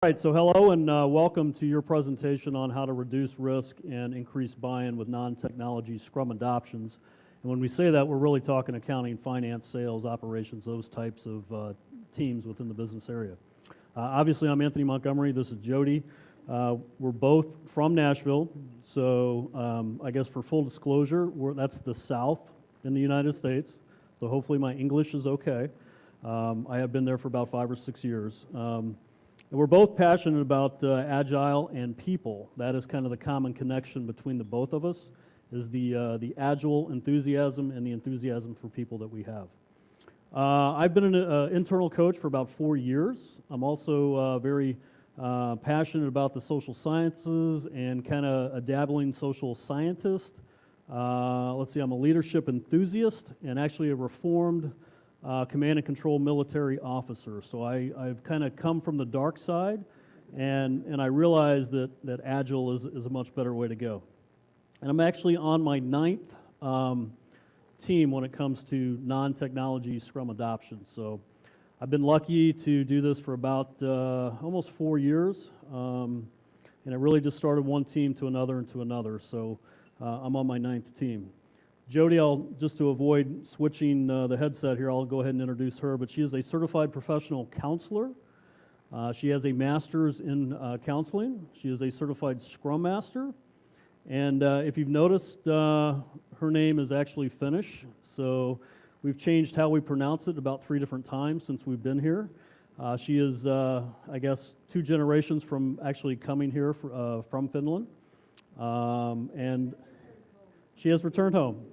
All right, so hello and welcome to your presentation on how to reduce risk and increase buy-in with non-technology Scrum adoptions. And when we say that, we're really talking accounting, finance, sales, operations, those types of teams within the business area. Obviously, I'm Anthony Montgomery. This is Jodi. We're both from Nashville, so I guess for full disclosure, that's the South in the United States, so hopefully my English is okay. I have been there for about 5 or 6 years. And we're both passionate about Agile and people. That is kind of the common connection between the both of us, is the Agile enthusiasm and the enthusiasm for people that we have. I've been an internal coach for about 4 years. I'm also very passionate about the social sciences and kind of a dabbling social scientist. Let's see, I'm a leadership enthusiast and actually a reformed command and control military officer. So I've kind of come from the dark side, and I realize that Agile is a much better way to go. And I'm actually on my 9th team when it comes to non-technology Scrum adoption. So I've been lucky to do this for about almost 4 years, and I really just started one team to another and to another. So I'm on my 9th team. Jodi, just to avoid switching the headset here, I'll go ahead and introduce her, but she is a certified professional counselor. She has a master's in counseling. She is a certified Scrum Master. And if you've noticed, her name is actually Finnish, so we've changed how we pronounce it about 3 different times since we've been here. She is, I guess, 2 generations from actually coming here from Finland. And she has returned home.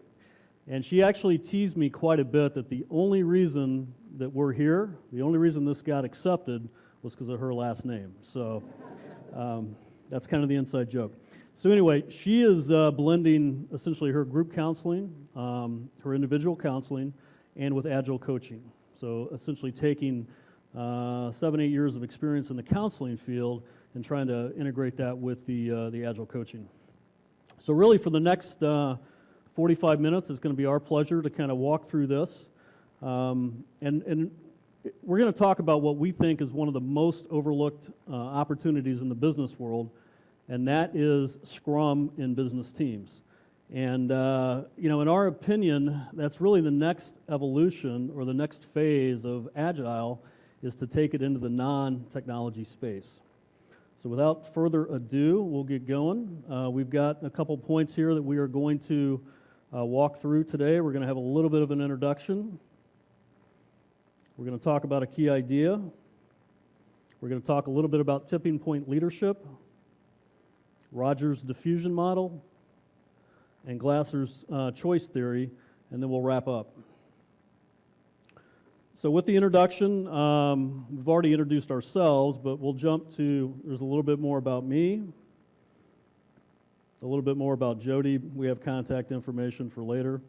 And she actually teased me quite a bit that the only reason that we're here, the only reason this got accepted was because of her last name. So that's kind of the inside joke. So anyway, she is blending essentially her group counseling, her individual counseling, and with Agile coaching. So essentially taking 7, 8 years of experience in the counseling field and trying to integrate that with the Agile coaching. So really for the next 45 minutes, it's going to be our pleasure to kind of walk through this. And we're going to talk about what we think is one of the most overlooked opportunities in the business world, and that is Scrum in business teams. And, in our opinion, that's really the next evolution or the next phase of Agile is to take it into the non-technology space. So without further ado, we'll get going. We've got a couple points here that we are going to walk through today. We're going to have a little bit of an introduction. We're going to talk about a key idea. We're going to talk a little bit about tipping point leadership, Rogers' diffusion model, and Glasser's choice theory, and then we'll wrap up. So with the introduction, we've already introduced ourselves, but we'll jump to, there's a little bit more about me, a little bit more about Jodi. We have contact information for later.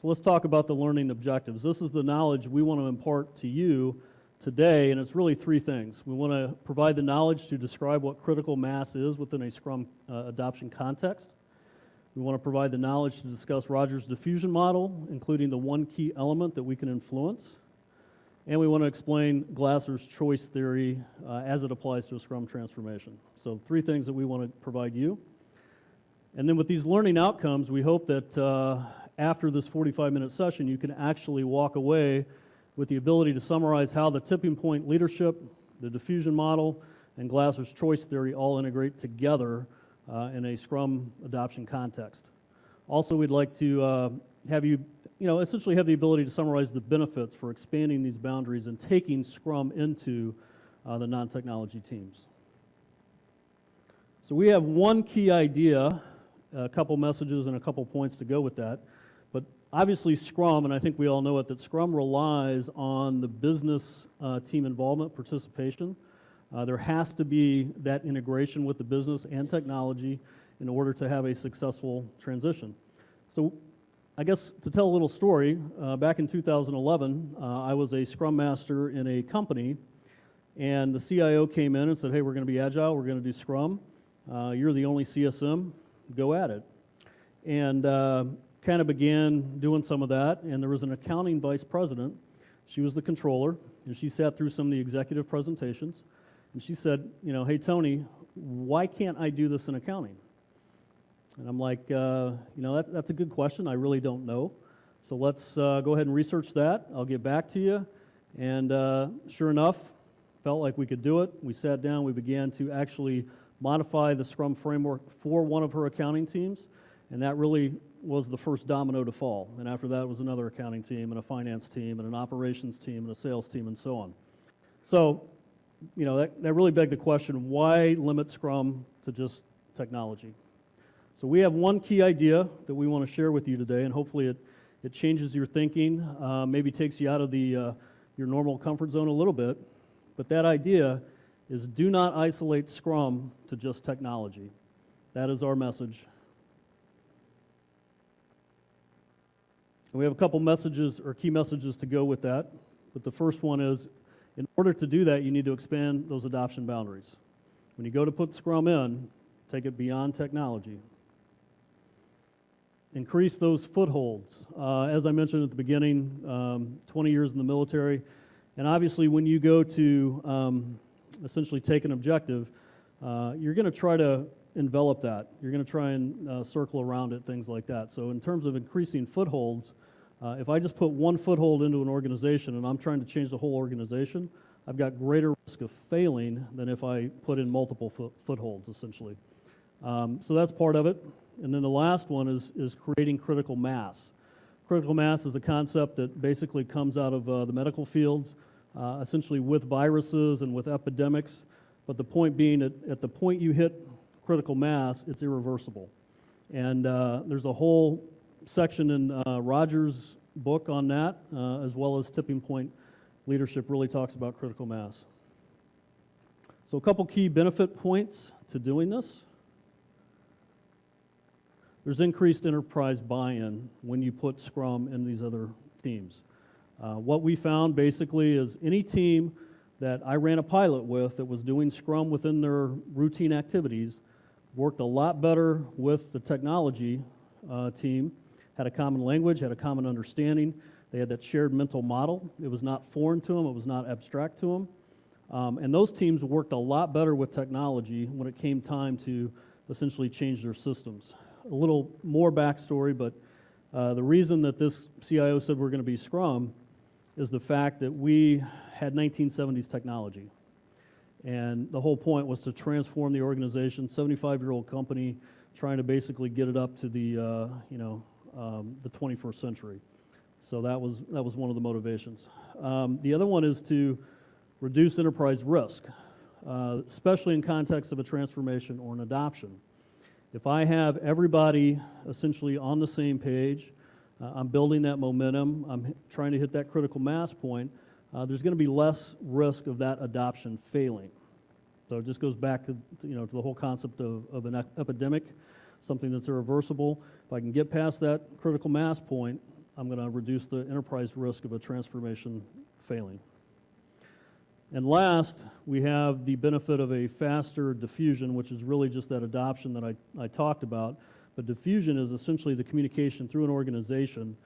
So let's talk about the learning objectives. This is the knowledge we want to impart to you today, and it's really 3 things. We want to provide the knowledge to describe what critical mass is within a Scrum adoption context. We want to provide the knowledge to discuss Rogers' diffusion model, including the 1 key element that we can influence. And we want to explain Glasser's choice theory as it applies to a Scrum transformation. So 3 things that we want to provide you. And then with these learning outcomes, we hope that after this 45-minute session, you can actually walk away with the ability to summarize how the tipping point leadership, the diffusion model, and Glasser's choice theory all integrate together in a Scrum adoption context. Also, we'd like to have you essentially have the ability to summarize the benefits for expanding these boundaries and taking Scrum into the non-technology teams. So we have 1 key idea, a couple messages and a couple points to go with that. But obviously Scrum, and I think we all know it, that Scrum relies on the business team involvement, participation. There has to be that integration with the business and technology in order to have a successful transition. So I guess to tell a little story, back in 2011, I was a Scrum Master in a company, and the CIO came in and said, hey, we're going to be Agile, we're going to do Scrum. You're the only CSM, go at it. And kind of began doing some of that, and there was an accounting vice president. She was the controller, and she sat through some of the executive presentations. And she said, hey, Tony, why can't I do this in accounting? And I'm like, that's a good question. I really don't know. So let's go ahead and research that. I'll get back to you. And sure enough, felt like we could do it. We sat down. We began to actually modify the Scrum framework for one of her accounting teams. And that really was the first domino to fall. And after that was another accounting team and a finance team and an operations team and a sales team and so on. So, that really begged the question, why limit Scrum to just technology? So we have one key idea that we want to share with you today, and hopefully it changes your thinking, maybe takes you out of your normal comfort zone a little bit. But that idea is do not isolate Scrum to just technology. That is our message. And we have a couple messages or key messages to go with that. But the first one is, in order to do that, you need to expand those adoption boundaries. When you go to put Scrum in, take it beyond technology. Increase those footholds. As I mentioned at the beginning, 20 years in the military. And obviously when you go to essentially take an objective, you're going to try to envelop that. You're going to try and circle around it, things like that. So in terms of increasing footholds, if I just put one foothold into an organization and I'm trying to change the whole organization, I've got greater risk of failing than if I put in multiple footholds, essentially. So that's part of it. And then the last one is creating critical mass. Critical mass is a concept that basically comes out of the medical fields, essentially with viruses and with epidemics. But the point being, at the point you hit critical mass, it's irreversible. And there's a whole section in Rogers' book on that, as well as Tipping Point Leadership really talks about critical mass. So a couple key benefit points to doing this. There's increased enterprise buy-in when you put Scrum in these other teams. What we found basically is any team that I ran a pilot with that was doing Scrum within their routine activities worked a lot better with the technology team, had a common language, had a common understanding. They had that shared mental model. It was not foreign to them. It was not abstract to them. And those teams worked a lot better with technology when it came time to essentially change their systems. A little more backstory, but the reason that this CIO said we're going to be Scrum is the fact that we had 1970s technology. And the whole point was to transform the organization, 75-year-old company, trying to basically get it up to the 21st century. So that was one of the motivations. The other one is to reduce enterprise risk, especially in context of a transformation or an adoption. If I have everybody essentially on the same page, I'm building that momentum, I'm trying to hit that critical mass point, there's going to be less risk of that adoption failing. So it just goes back to the whole concept of an epidemic, something that's irreversible. If I can get past that critical mass point, I'm going to reduce the enterprise risk of a transformation failing. And last, we have the benefit of a faster diffusion, which is really just that adoption that I talked about. But diffusion is essentially the communication through an organization,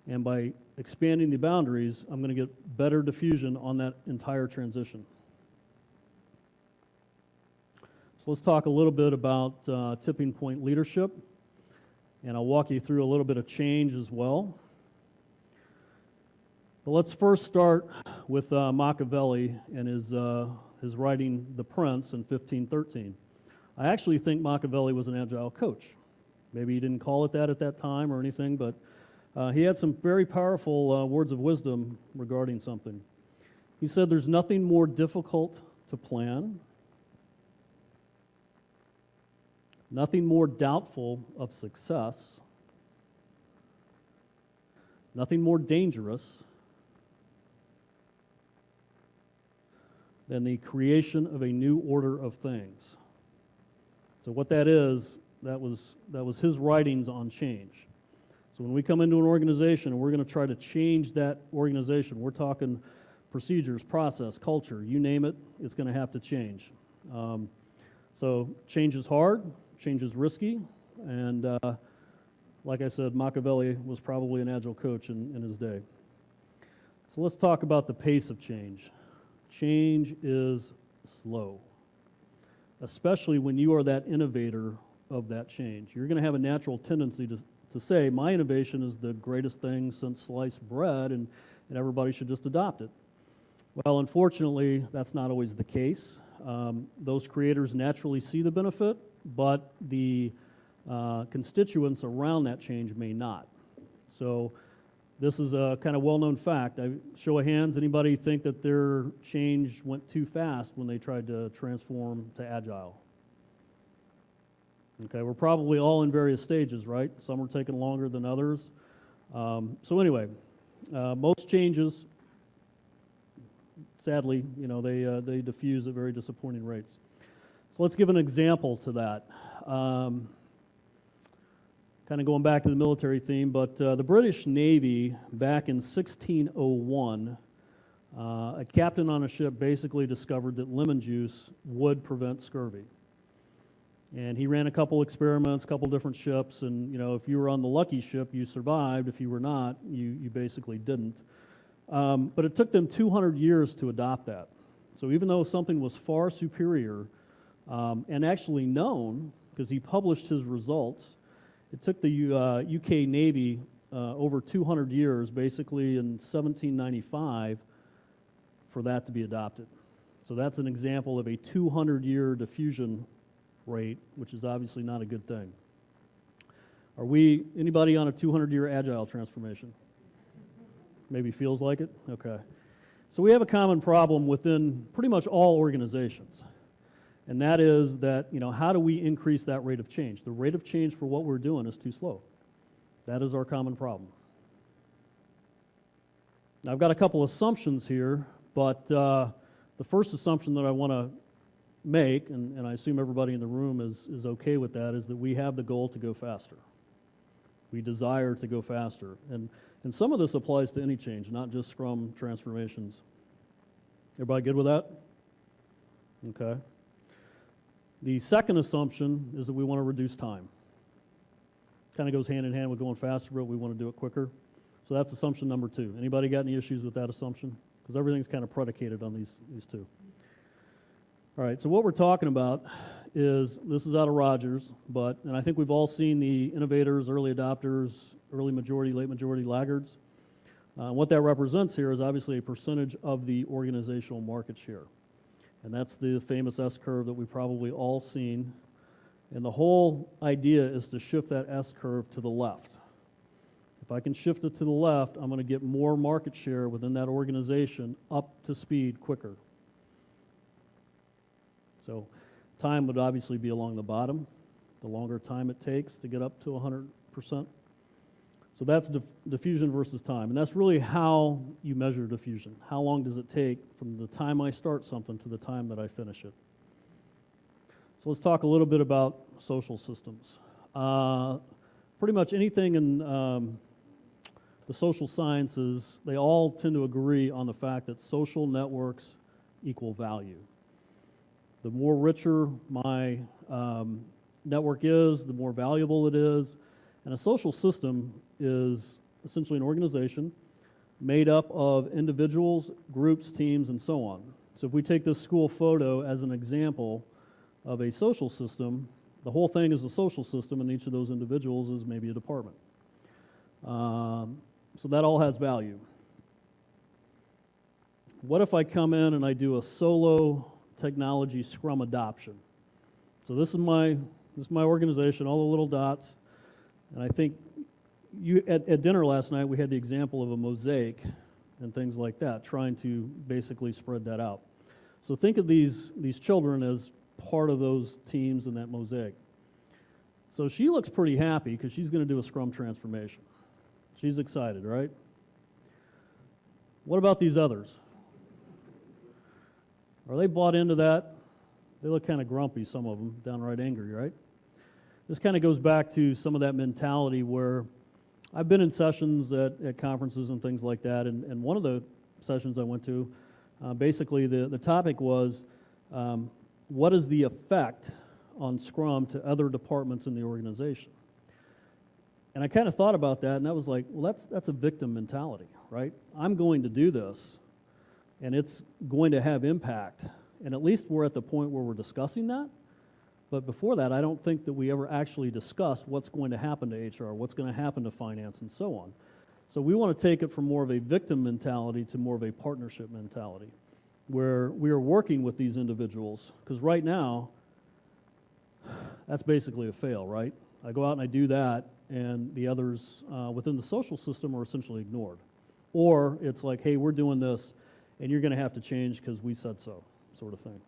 and by expanding the boundaries, I'm going to get better diffusion on that entire transition. So let's talk a little bit about tipping point leadership, and I'll walk you through a little bit of change as well. But let's first start with Machiavelli and his writing The Prince in 1513. I actually think Machiavelli was an agile coach. Maybe he didn't call it that at that time or anything, but he had some very powerful words of wisdom regarding something. He said, "There's nothing more difficult to plan, nothing more doubtful of success, nothing more dangerous than the creation of a new order of things." So what that is, that was his writings on change. So when we come into an organization and we're going to try to change that organization, we're talking procedures, process, culture, you name it, it's going to have to change. So change is hard, change is risky, and like I said, Machiavelli was probably an agile coach in his day. So let's talk about the pace of change. Change is slow, especially when you are that innovator of that change. You're going to have a natural tendency to say, my innovation is the greatest thing since sliced bread, and everybody should just adopt it. Well, unfortunately, that's not always the case. Those creators naturally see the benefit, but the constituents around that change may not. So this is a kind of well-known fact. Show of hands, anybody think that their change went too fast when they tried to transform to Agile? Okay, we're probably all in various stages, right? Some are taking longer than others. So anyway, most changes, sadly, they diffuse at very disappointing rates. So let's give an example to that. Kind of going back to the military theme, but the British Navy back in 1601, a captain on a ship basically discovered that lemon juice would prevent scurvy. And he ran a couple experiments, a couple different ships, and if you were on the lucky ship, you survived. If you were not, you basically didn't. But it took them 200 years to adopt that. So even though something was far superior and actually known, because he published his results, it took the UK Navy over 200 years, basically in 1795, for that to be adopted. So that's an example of a 200-year diffusion rate, which is obviously not a good thing. Anybody on a 200-year Agile transformation? Maybe feels like it? Okay. So we have a common problem within pretty much all organizations. And that is that, how do we increase that rate of change? The rate of change for what we're doing is too slow. That is our common problem. Now, I've got a couple assumptions here, but the first assumption that I want to make, and I assume everybody in the room is okay with that, is that we have the goal to go faster. We desire to go faster. And some of this applies to any change, not just Scrum transformations. Everybody good with that? Okay. The second assumption is that we want to reduce time. Kind of goes hand in hand with going faster, but we want to do it quicker. So that's assumption number 2. Anybody got any issues with that assumption? Because everything's kind of predicated on these two. All right, so what we're talking about is, this is out of Rogers, and I think we've all seen the innovators, early adopters, early majority, late majority laggards. What that represents here is obviously a percentage of the organizational market share. And that's the famous S-curve that we've probably all seen. And the whole idea is to shift that S-curve to the left. If I can shift it to the left, I'm going to get more market share within that organization up to speed quicker. So time would obviously be along the bottom, the longer time it takes to get up to 100%. So that's diffusion versus time. And that's really how you measure diffusion. How long does it take from the time I start something to the time that I finish it? So let's talk a little bit about social systems. Pretty much anything in the social sciences, they all tend to agree on the fact that social networks equal value. The more richer my network is, the more valuable it is. And a social system is essentially an organization made up of individuals, groups, teams, and so on. So if we take this school photo as an example of a social system, the whole thing is a social system, and each of those individuals is maybe a department. So that all has value. What if I come in and I do a solo technology Scrum adoption? So this is my organization, all the little dots. And I think at dinner last night, we had the example of a mosaic and things like that, trying to basically spread that out. So think of these children as part of those teams in that mosaic. So she looks pretty happy because she's going to do a Scrum transformation. She's excited, right? What about these others? Are they bought into that? They look kind of grumpy, some of them, downright angry, right? This kind of goes back to some of that mentality where I've been in sessions at conferences and things like that, and one of the sessions I went to, basically the topic was, what is the effect on Scrum to other departments in the organization? And I kind of thought about that, and I was like, well, that's a victim mentality, right? I'm going to do this, and it's going to have impact, And at least we're at the point where we're discussing that. But before that, I don't think that we ever actually discussed what's going to happen to HR, what's going to happen to finance, and so on. So we want to take it from more of a victim mentality to more of a partnership mentality, where we are working with these individuals. Because right now, that's basically a fail, right? I go out and I do that, and the others within the social system are essentially ignored. Or it's like, hey, we're doing this, and you're going to have to change because we said so, sort of thing.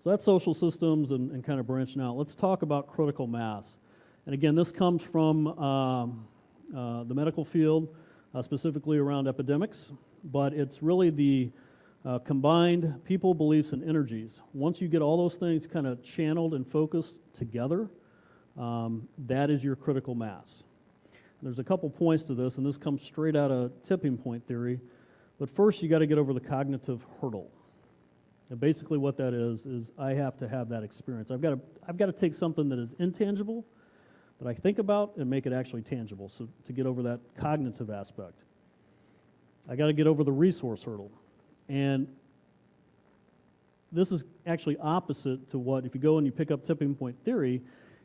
So that's social systems and kind of branching out. Let's talk about critical mass. And again, this comes from the medical field, specifically around epidemics, but it's really the combined people, beliefs, and energies. Once you get all those things kind of channeled and focused together, that is your critical mass. There's a couple points to this, and this comes straight out of tipping point theory. But first, you got to get over the cognitive hurdle. And basically what that is I have to have that experience. I've got to take something that is intangible, that I think about, and make it actually tangible, so to get over that cognitive aspect. I got to get over the resource hurdle. And this is actually opposite to what, if you go and you pick up tipping point theory,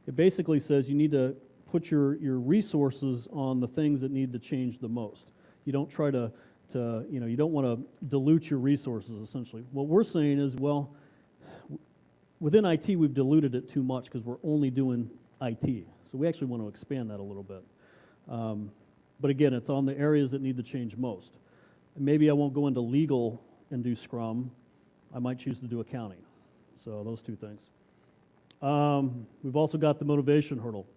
it basically says you need to put your resources on the things that need to change the most. You don't try to you don't want to dilute your resources, essentially. What we're saying is, well, within IT, we've diluted it too much because we're only doing IT. So we actually want to expand that a little bit. But again, it's on the areas that need to change most. And maybe I won't go into legal and do Scrum. I might choose to do accounting. So those two things. We've also got the motivation hurdle.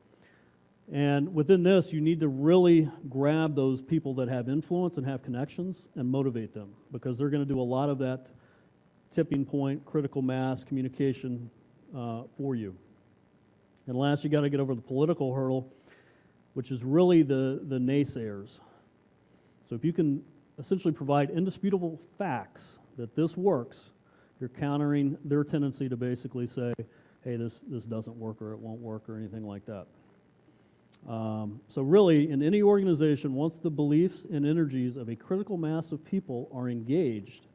And within this, you need to really grab those people that have influence and have connections and motivate them, because they're going to do a lot of that tipping point, critical mass, communication for you. And last, you got to get over the political hurdle, which is really the naysayers. So if you can essentially provide indisputable facts that this works, you're countering their tendency to basically say, hey, this doesn't work, or it won't work, or anything like that. So really, in any organization, once the beliefs and energies of a critical mass of people are engaged,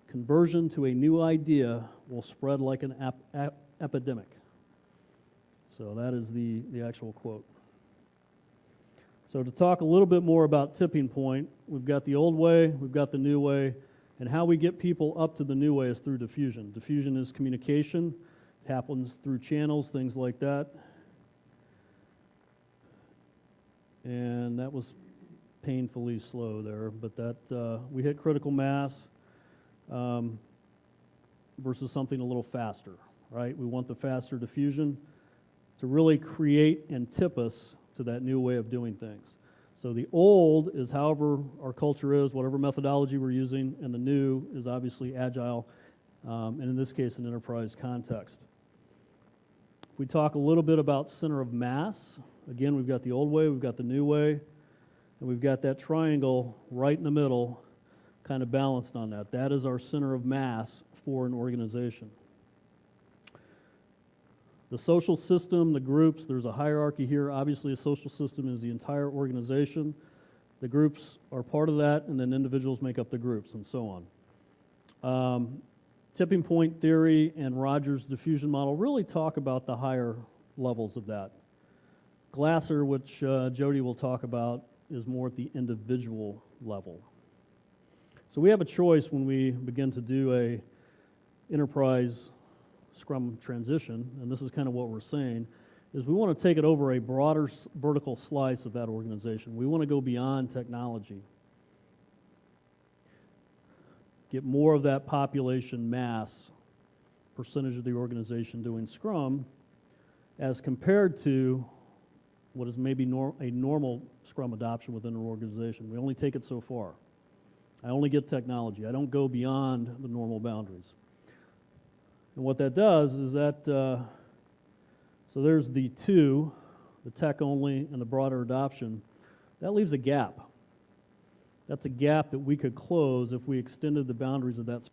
conversion to a new idea will spread like an epidemic. So that is the actual quote. So to talk a little bit more about tipping point, we've got the old way, we've got the new way, and how we get people up to the new way is through diffusion. Diffusion is communication. It happens through channels, things like that. And that was painfully slow there, but that we hit critical mass versus something a little faster, right? We want the faster diffusion to really create and tip us to that new way of doing things. So the old is however our culture is, whatever methodology we're using, and the new is obviously agile, and in this case, an enterprise context. If we talk a little bit about center of mass, again, we've got the old way, we've got the new way, and we've got that triangle right in the middle, kind of balanced on that. That is our center of mass for an organization. The social system, the groups, there's a hierarchy here. Obviously, a social system is the entire organization. The groups are part of that, and then individuals make up the groups, and so on. Tipping point theory and Rogers' diffusion model really talk about the higher levels of that. Glasser, which Jodi will talk about, is more at the individual level. So we have a choice when we begin to do a enterprise Scrum transition, and this is kind of what we're saying, is we want to take it over a broader vertical slice of that organization. We want to go beyond technology. Get more of that population mass percentage of the organization doing Scrum as compared to what is maybe a normal Scrum adoption within an organization. We only take it so far. I only get technology. I don't go beyond the normal boundaries. And what that does is that, so there's the two, the tech only and the broader adoption. That leaves a gap. That's a gap that we could close if we extended the boundaries of that.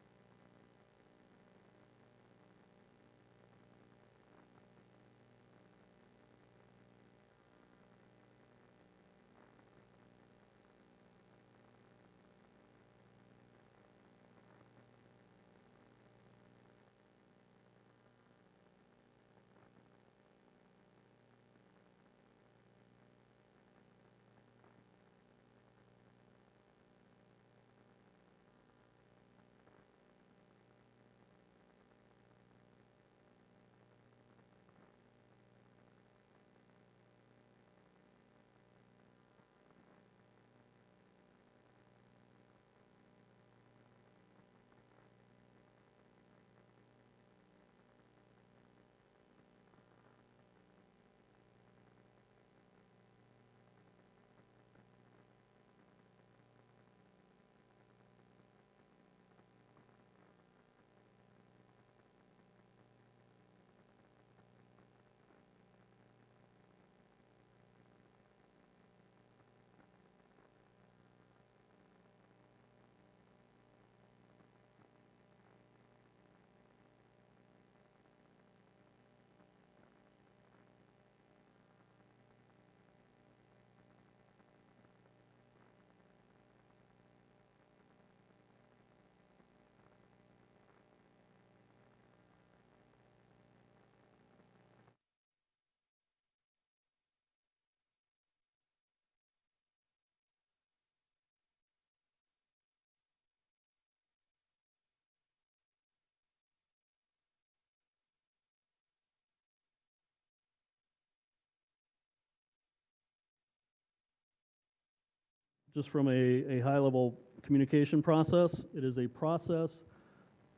just from a high-level communication process, it is a process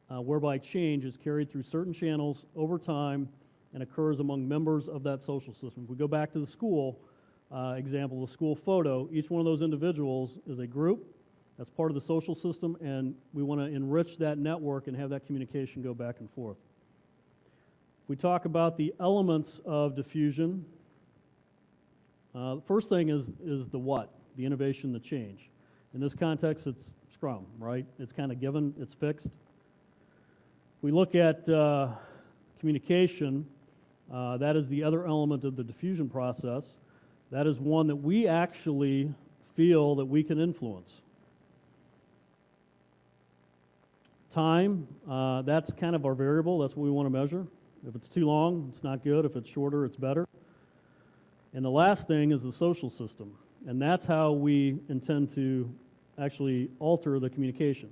whereby change is carried through certain channels over time and occurs among members of that social system. If we go back to the school example, the school photo, each one of those individuals is a group that's part of the social system, and we want to enrich that network and have that communication go back and forth. We talk about the elements of diffusion. The first thing is the what, the innovation, the change. In this context, it's Scrum, right? It's kind of given, it's fixed. We look at communication. That is the other element of the diffusion process. That is one that we actually feel that we can influence. Time, that's kind of our variable. That's what we want to measure. If it's too long, it's not good. If it's shorter, it's better. And the last thing is the social system. And that's how we intend to actually alter the communication.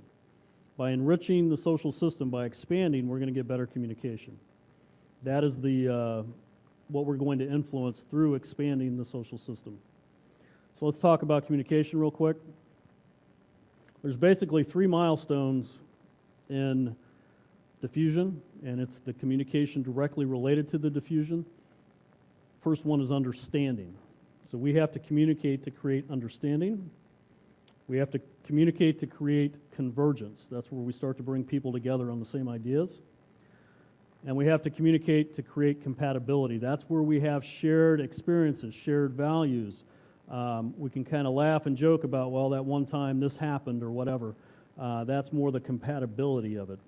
By enriching the social system, by expanding, we're going to get better communication. That is the what we're going to influence through expanding the social system. So let's talk about communication real quick. There's basically 3 milestones in diffusion, and it's the communication directly related to the diffusion. First one is understanding. So we have to communicate to create understanding. We have to communicate to create convergence. That's where we start to bring people together on the same ideas. And we have to communicate to create compatibility. That's where we have shared experiences, shared values. We can kind of laugh and joke about, well, that one time this happened or whatever. That's more the compatibility of it.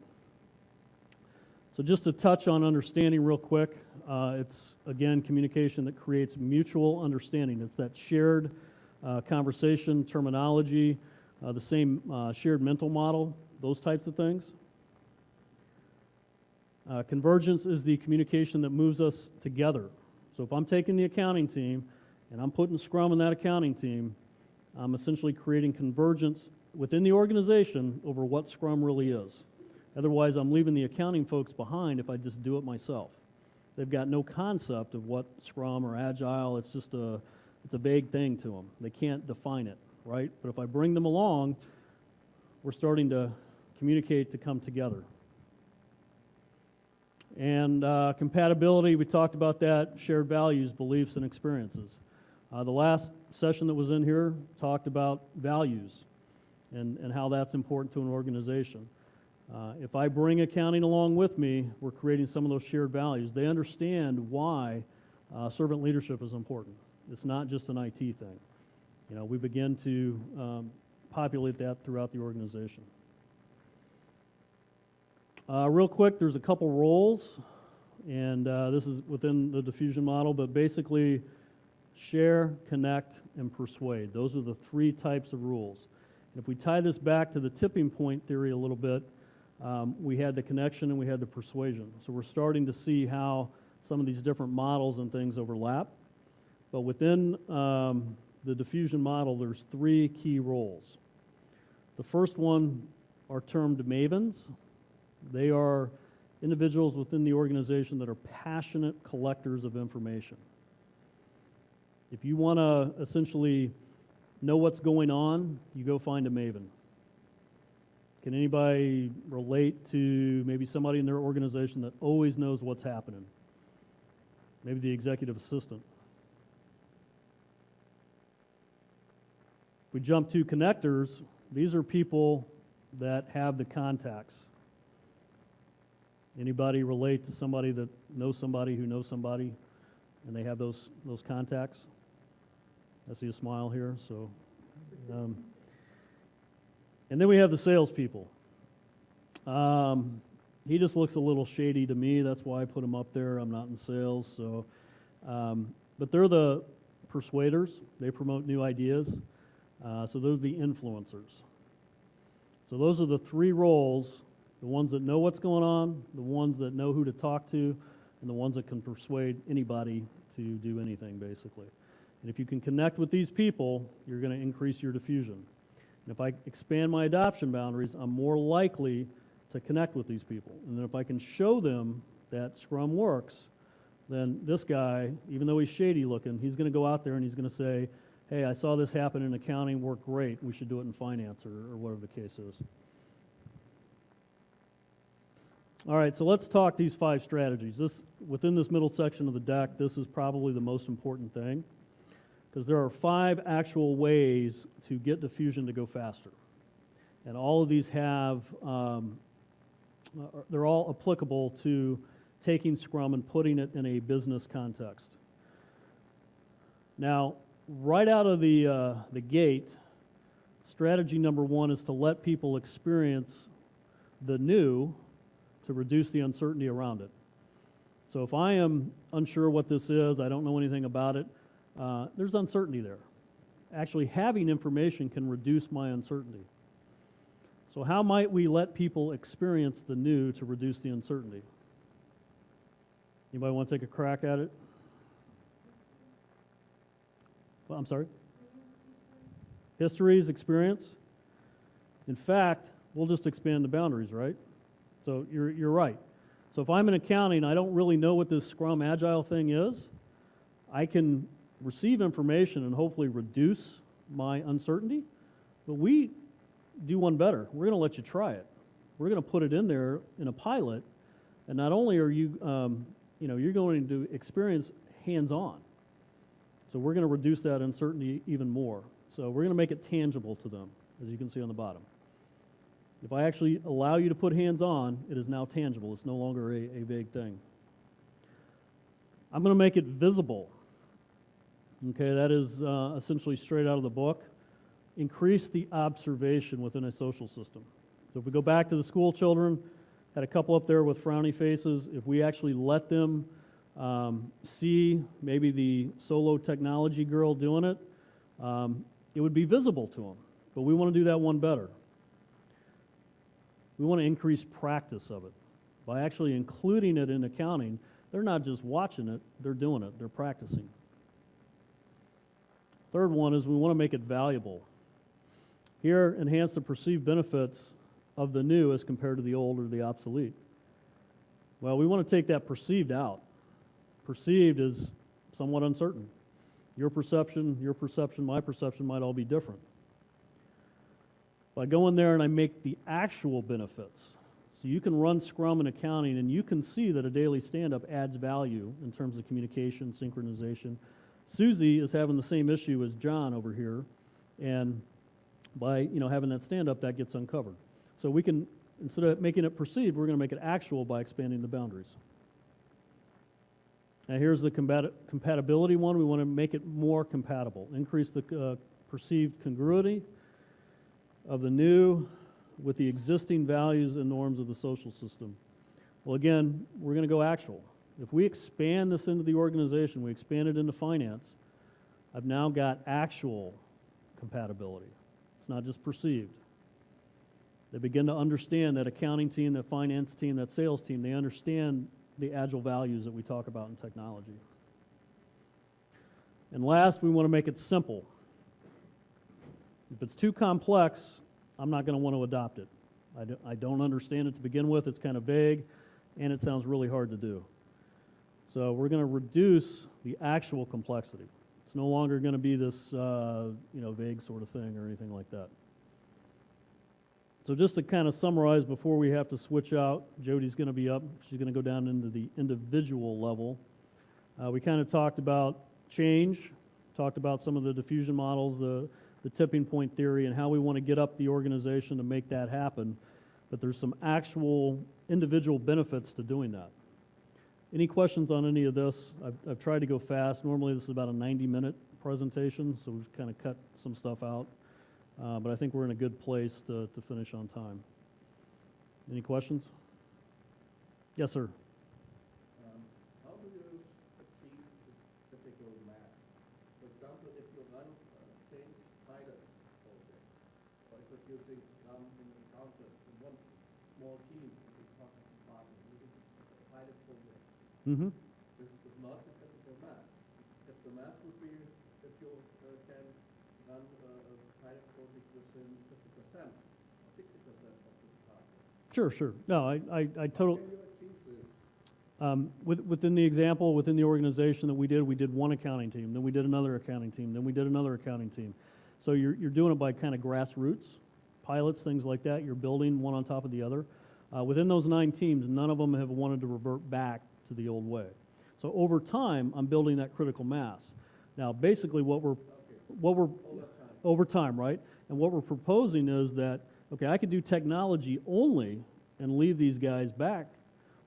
So just to touch on understanding real quick, it's, again, communication that creates mutual understanding. It's that shared conversation, terminology, the same shared mental model, those types of things. Convergence is the communication that moves us together. So if I'm taking the accounting team and I'm putting Scrum in that accounting team, I'm essentially creating convergence within the organization over what Scrum really is. Otherwise, I'm leaving the accounting folks behind if I just do it myself. They've got no concept of what Scrum or Agile, it's just it's a vague thing to them. They can't define it, right? But if I bring them along, we're starting to communicate to come together. And compatibility, we talked about that, shared values, beliefs, and experiences. The last session that was in here talked about values and how that's important to an organization. If I bring accounting along with me, we're creating some of those shared values. They understand why servant leadership is important. It's not just an IT thing. You know, we begin to populate that throughout the organization. Real quick, there's a couple roles, and this is within the diffusion model, but basically share, connect, and persuade. Those are the 3 types of rules. If we tie this back to the tipping point theory a little bit, we had the connection and we had the persuasion. So we're starting to see how some of these different models and things overlap. But within the diffusion model, there's 3 key roles. The first one are termed mavens. They are individuals within the organization that are passionate collectors of information. If you want to essentially know what's going on, you go find a maven. Can anybody relate to maybe somebody in their organization that always knows what's happening? Maybe the executive assistant. If we jump to connectors, these are people that have the contacts. Anybody relate to somebody that knows somebody who knows somebody and they have those contacts? I see a smile here. So, and then we have the salespeople. He just looks a little shady to me. That's why I put him up there. I'm not in sales, so. But they're the persuaders. They promote new ideas. So they're the influencers. So those are the 3 roles: the ones that know what's going on, the ones that know who to talk to, and the ones that can persuade anybody to do anything, basically. And if you can connect with these people, you're going to increase your diffusion. And if I expand my adoption boundaries, I'm more likely to connect with these people. And then if I can show them that Scrum works, then this guy, even though he's shady looking, he's going to go out there and he's going to say, hey, I saw this happen in accounting, worked great, we should do it in finance, or whatever the case is. All right, so let's talk these 5 strategies. Within this middle section of the deck, this is probably the most important thing, because there are 5 actual ways to get diffusion to go faster. And all of these have, they're all applicable to taking Scrum and putting it in a business context. Now, right out of the gate, strategy number 1 is to let people experience the new to reduce the uncertainty around it. So if I am unsure what this is, I don't know anything about it, there's uncertainty there. Actually, having information can reduce my uncertainty. So how might we let people experience the new to reduce the uncertainty? Anybody want to take a crack at it? Well, I'm sorry? Histories, experience? In fact, we'll just expand the boundaries, right? So you're right. So if I'm in accounting, I don't really know what this Scrum Agile thing is. I can receive information and hopefully reduce my uncertainty, but we do one better. We're going to let you try it. We're going to put it in there in a pilot, and not only are you, you're going to experience hands-on. So we're going to reduce that uncertainty even more. So we're going to make it tangible to them, as you can see on the bottom. If I actually allow you to put hands-on, it is now tangible. It's no longer a vague thing. I'm going to make it visible. Okay, that is essentially straight out of the book. Increase the observation within a social system. So if we go back to the school children, had a couple up there with frowny faces. If we actually let them see maybe the solo technology girl doing it, it would be visible to them. But we want to do that one better. We want to increase practice of it. By actually including it in accounting, they're not just watching it, they're doing it, they're practicing. Third one is we want to make it valuable. Here, enhance the perceived benefits of the new as compared to the old or the obsolete. Well, we want to take that perceived out. Perceived is somewhat uncertain. Your perception, my perception might all be different. If I go in there and I make the actual benefits, so you can run Scrum in accounting and you can see that a daily stand-up adds value in terms of communication, synchronization. Susie is having the same issue as John over here, and by having that stand-up, that gets uncovered. So we can, instead of making it perceived, we're going to make it actual by expanding the boundaries. Now here's the compatibility one. We want to make it more compatible. Increase the perceived congruity of the new with the existing values and norms of the social system. Well, again, we're going to go actual. If we expand this into the organization, we expand it into finance, I've now got actual compatibility. It's not just perceived. They begin to understand that accounting team, that finance team, that sales team, they understand the agile values that we talk about in technology. And last, we want to make it simple. If it's too complex, I'm not going to want to adopt it. I don't understand it to begin with. It's kind of vague, and it sounds really hard to do. So we're going to reduce the actual complexity. It's no longer going to be this vague sort of thing or anything like that. So just to kind of summarize before we have to switch out, Jodi's going to be up. She's going to go down into the individual level. We kind of talked about change, talked about some of the diffusion models, the tipping point theory, and how we want to get up the organization to make that happen. But there's some actual individual benefits to doing that. Any questions on any of this? I've tried to go fast. Normally this is about a 90-minute presentation, so we've kind of cut some stuff out. But I think we're in a good place to finish on time. Any questions? Yes, sir. How do you achieve the typical math? For example, if you run change pilot project, or if you're using Scrum in encounter in one small team, it's not a department, this is a pilot project. Mm-hmm. This is not the typical math. If the math would be if you can run a pilot project within 50% or 60% of the department. Sure. No, I totally. How can you achieve this? Within the example, within the organization that we did one accounting team, then we did another accounting team, then we did another accounting team. So you're doing it by kind of grassroots, pilots, things like that. You're building one on top of the other. Within those 9 teams, none of them have wanted to revert back to the old way. So over time, I'm building that critical mass. Now, basically, what we're over time, right? And what we're proposing is that, okay, I could do technology only and leave these guys back,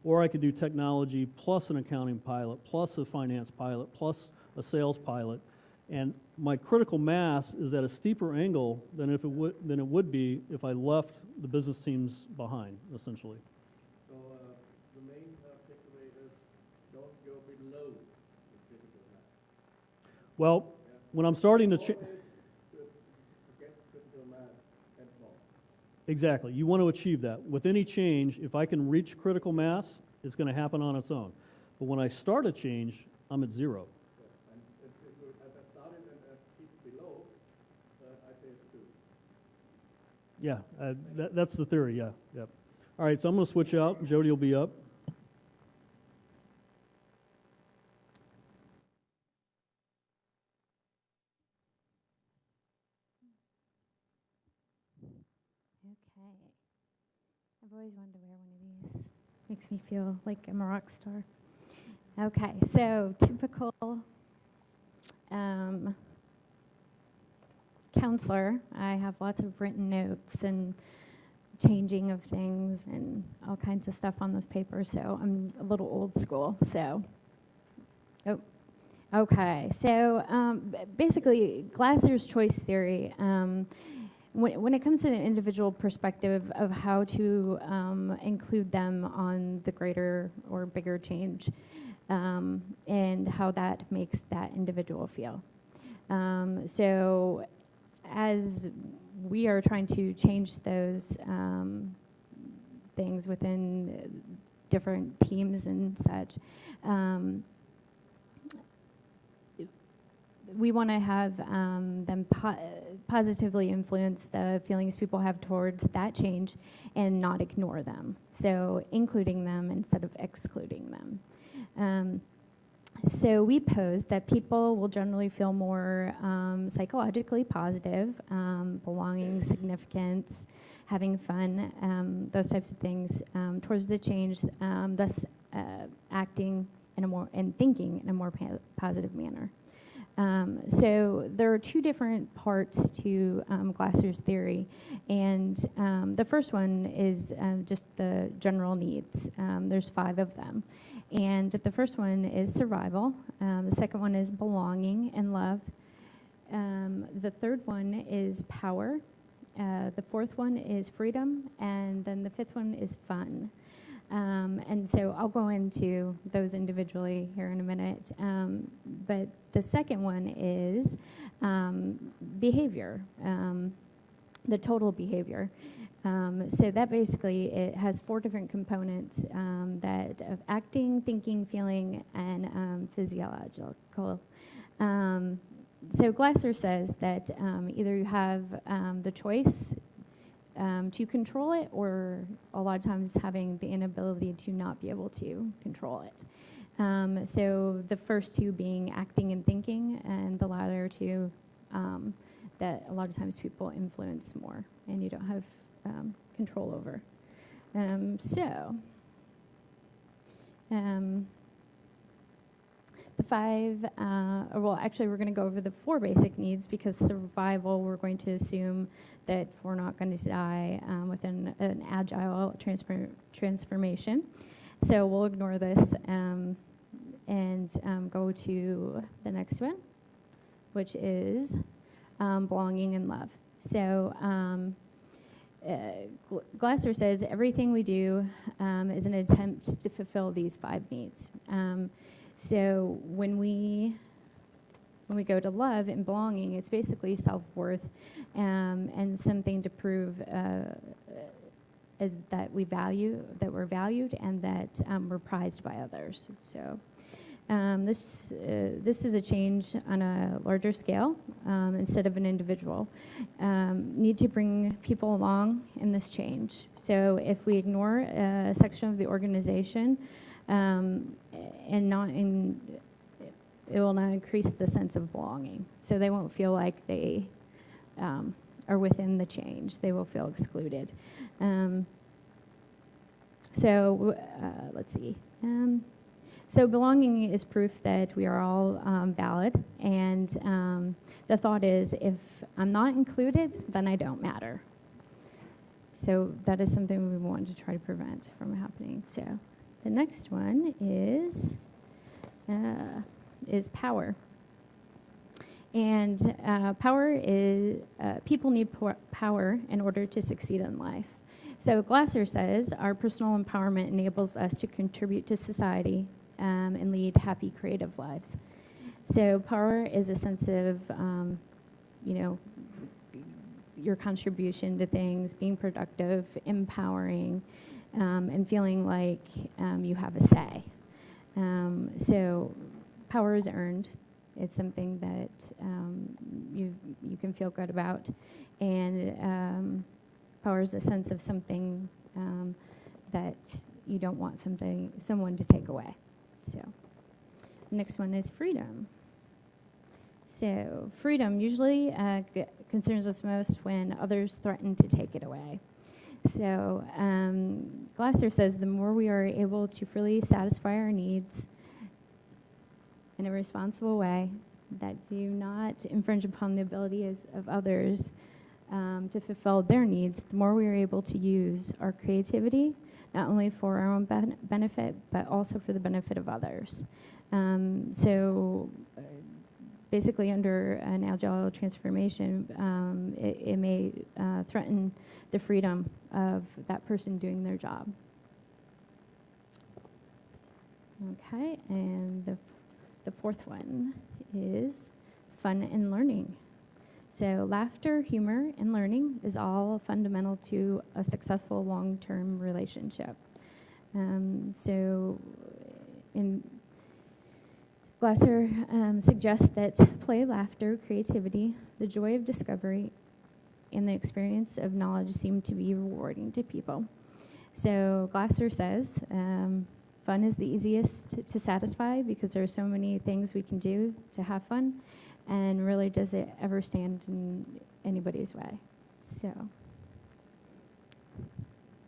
or I could do technology plus an accounting pilot, plus a finance pilot, plus a sales pilot, and my critical mass is at a steeper angle than it would be if I left the business teams behind, essentially. So the main takeaway is don't go below the critical mass. Well, when I'm starting to change, Against critical mass and more. exactly, you want to achieve that. With any change, if I can reach critical mass, it's going to happen on its own. But when I start a change, I'm at 0. And if I started and keep below, I say it's 2. Yeah, that's the theory, yeah. Yep. All right, so I'm going to switch out. Jodi will be up. Okay. I've always wanted to wear one of these. Makes me feel like I'm a rock star. Okay, so typical counselor. I have lots of written notes and changing of things and all kinds of stuff on this paper, so I'm a little old school. So, okay. So basically, Glasser's choice theory. When it comes to an individual perspective of how to include them on the greater or bigger change, and how that makes that individual feel. So as we are trying to change those things within different teams and such, we want to have them positively influence the feelings people have towards that change and not ignore them. So including them instead of excluding them. So we pose that people will generally feel more psychologically positive, belonging, significance, having fun, those types of things towards the change, thus acting and thinking in a more positive manner. So there are 2 different parts to Glasser's theory, and the first one is just the general needs. There's 5 of them, and the first one is survival. The second one is belonging and love. The third one is power. The fourth one is freedom, and then the 5th one is fun. And so I'll go into those individually here in a minute. But the second one is behavior, the total behavior. So that basically, it has 4 different components that of acting, thinking, feeling, and physiological. So Glasser says that either you have the choice to control it, or a lot of times having the inability to not be able to control it. So the first 2 being acting and thinking, and the latter 2 that a lot of times people influence more and you don't have control over. The 5, well, actually, we're going to go over the 4 basic needs, because survival, we're going to assume that we're not going to die within an agile transformation. So we'll ignore this and go to the next one, which is belonging and love. So Glasser says everything we do is an attempt to fulfill these 5 needs. So when we go to love and belonging, it's basically self-worth and something to prove is that we're valued, and that we're prized by others. So this is a change on a larger scale instead of an individual. Need to bring people along in this change. So if we ignore a section of the organization, and not in, it will not increase the sense of belonging. So they won't feel like they are within the change. They will feel excluded. Let's see. So belonging is proof that we are all valid, and the thought is, if I'm not included, then I don't matter. So that is something we want to try to prevent from happening. So the next one is power. And power is, people need power in order to succeed in life. So Glasser says, our personal empowerment enables us to contribute to society and lead happy, creative lives. So power is a sense of, your contribution to things, being productive, empowering, and feeling like you have a say. So power is earned. It's something that you can feel good about, and power is a sense of something that you don't want someone to take away. So the next one is freedom. So freedom usually concerns us most when others threaten to take it away. So Glasser says the more we are able to freely satisfy our needs in a responsible way that do not infringe upon the abilities of others to fulfill their needs, the more we are able to use our creativity, not only for our own benefit, but also for the benefit of others. Basically, under an agile transformation, it may threaten the freedom of that person doing their job. Okay, and the fourth one is fun and learning. So laughter, humor, and learning is all fundamental to a successful long-term relationship. Glasser suggests that play, laughter, creativity, the joy of discovery, and the experience of knowledge seem to be rewarding to people. So Glasser says fun is the easiest to satisfy because there are so many things we can do to have fun, and really does it ever stand in anybody's way. So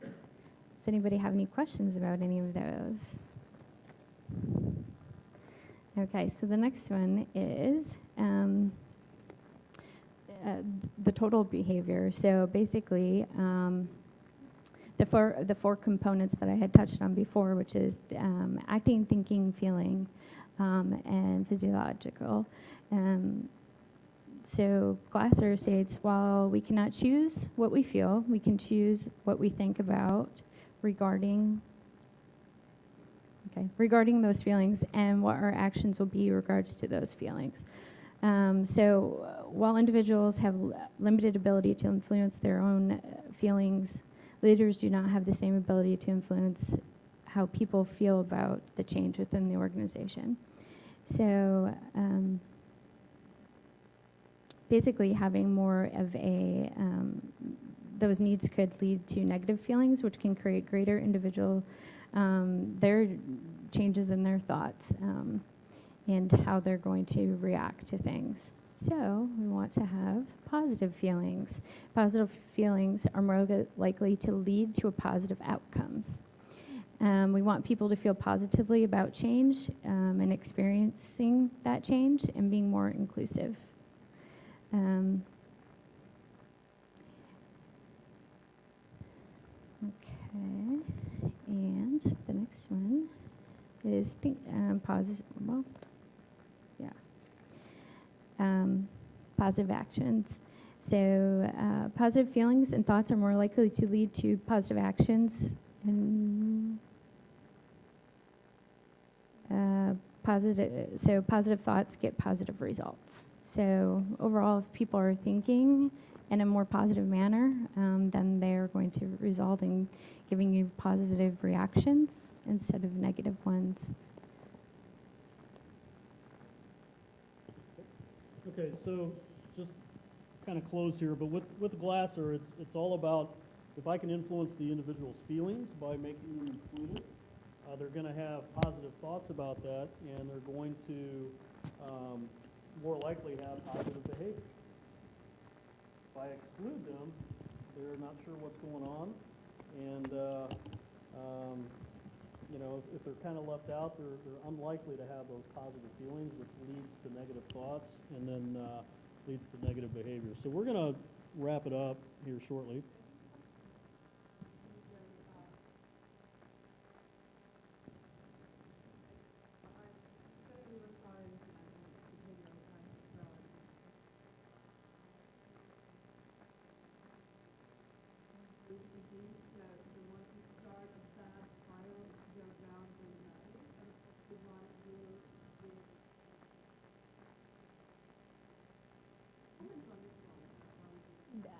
does anybody have any questions about any of those? Okay, so the next one is the total behavior. So basically, the four components that I had touched on before, which is acting, thinking, feeling, and physiological. So Glasser states, while we cannot choose what we feel, we can choose what we think about regarding those feelings and what our actions will be in regards to those feelings. So while individuals have limited ability to influence their own feelings, leaders do not have the same ability to influence how people feel about the change within the organization. So basically having more of those needs could lead to negative feelings, which can create greater individual their changes in their thoughts and how they're going to react to things. So we want to have positive feelings. Positive feelings are more likely to lead to positive outcomes. We want people to feel positively about change and experiencing that change and being more inclusive. Okay, and the next one is positive actions. So positive feelings and thoughts are more likely to lead to positive actions, and positive thoughts get positive results. So overall, if people are thinking in a more positive manner, then they're going to result in giving you positive reactions instead of negative ones. Okay, so just kind of close here, but with Glasser, it's all about if I can influence the individual's feelings by making them included, they're going to have positive thoughts about that, and they're going to more likely have positive behavior. If I exclude them, they're not sure what's going on, and you know, if they're kind of left out, they're unlikely to have those positive feelings, which leads to negative thoughts, and then leads to negative behavior. So we're going to wrap it up here shortly.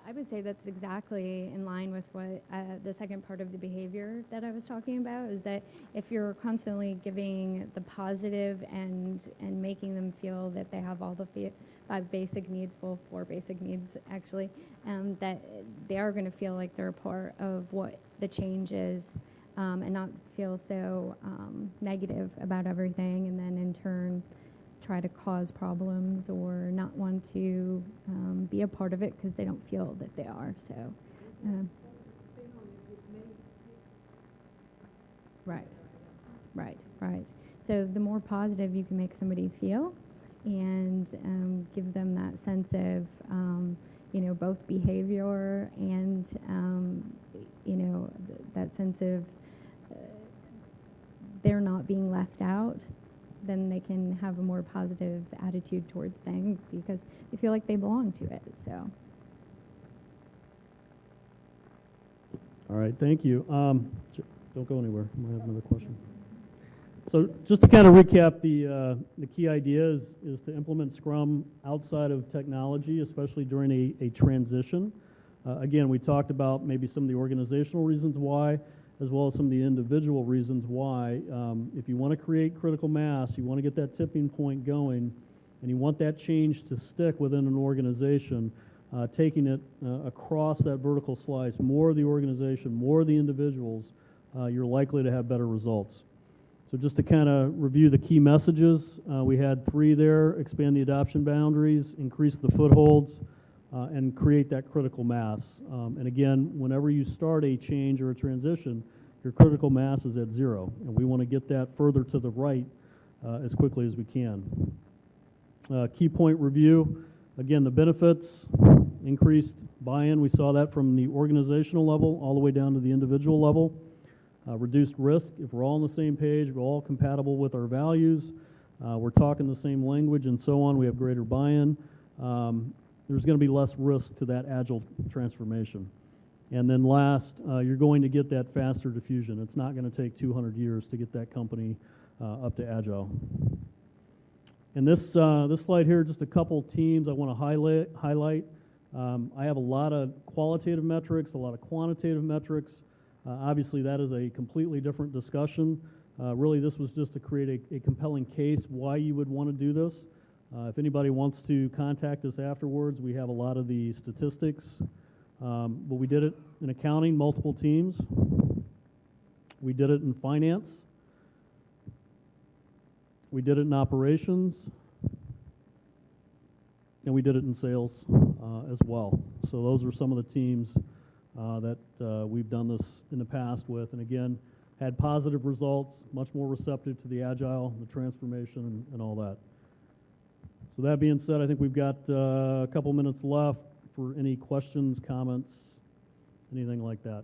I would say that's exactly in line with what the second part of the behavior that I was talking about, is that if you're constantly giving the positive and making them feel that they have all the 5 basic needs, well, 4 basic needs actually, that they are going to feel like they're a part of what the change is, and not feel so negative about everything, and then in turn try to cause problems or not want to be a part of it because they don't feel that they are. So, right. So the more positive you can make somebody feel, and give them that sense of, you know, both behavior and, you know, that sense of they're not being left out, then they can have a more positive attitude towards things because they feel like they belong to it. So. All right, thank you. Don't go anywhere. I might have another question. So just to kind of recap, the key idea is to implement Scrum outside of technology, especially during a transition. Again, we talked about maybe some of the organizational reasons why, as well as some of the individual reasons why. If you want to create critical mass, you want to get that tipping point going, and you want that change to stick within an organization, taking it across that vertical slice, more of the organization, more of the individuals, you're likely to have better results. So just to kind of review the key messages, we had 3 there: expand the adoption boundaries, increase the footholds, and create that critical mass. And again, whenever you start a change or a transition, your critical mass is at 0, and we want to get that further to the right as quickly as we can. Key point review, again, the benefits, increased buy-in. We saw that from the organizational level all the way down to the individual level. Reduced risk. If we're all on the same page, we're all compatible with our values, we're talking the same language and so on, we have greater buy-in. There's going to be less risk to that agile transformation. And then last, you're going to get that faster diffusion. It's not going to take 200 years to get that company up to agile. And this slide here, just a couple teams I want to highlight. I have a lot of qualitative metrics, a lot of quantitative metrics. Obviously, that is a completely different discussion. Really, this was just to create a compelling case why you would want to do this. If anybody wants to contact us afterwards, we have a lot of the statistics. But we did it in accounting, multiple teams. We did it in finance. We did it in operations. And we did it in sales as well. So those are some of the teams that we've done this in the past with. And again, had positive results, much more receptive to the agile, the transformation, and all that. So that being said, I think we've got a couple minutes left for any questions, comments, anything like that.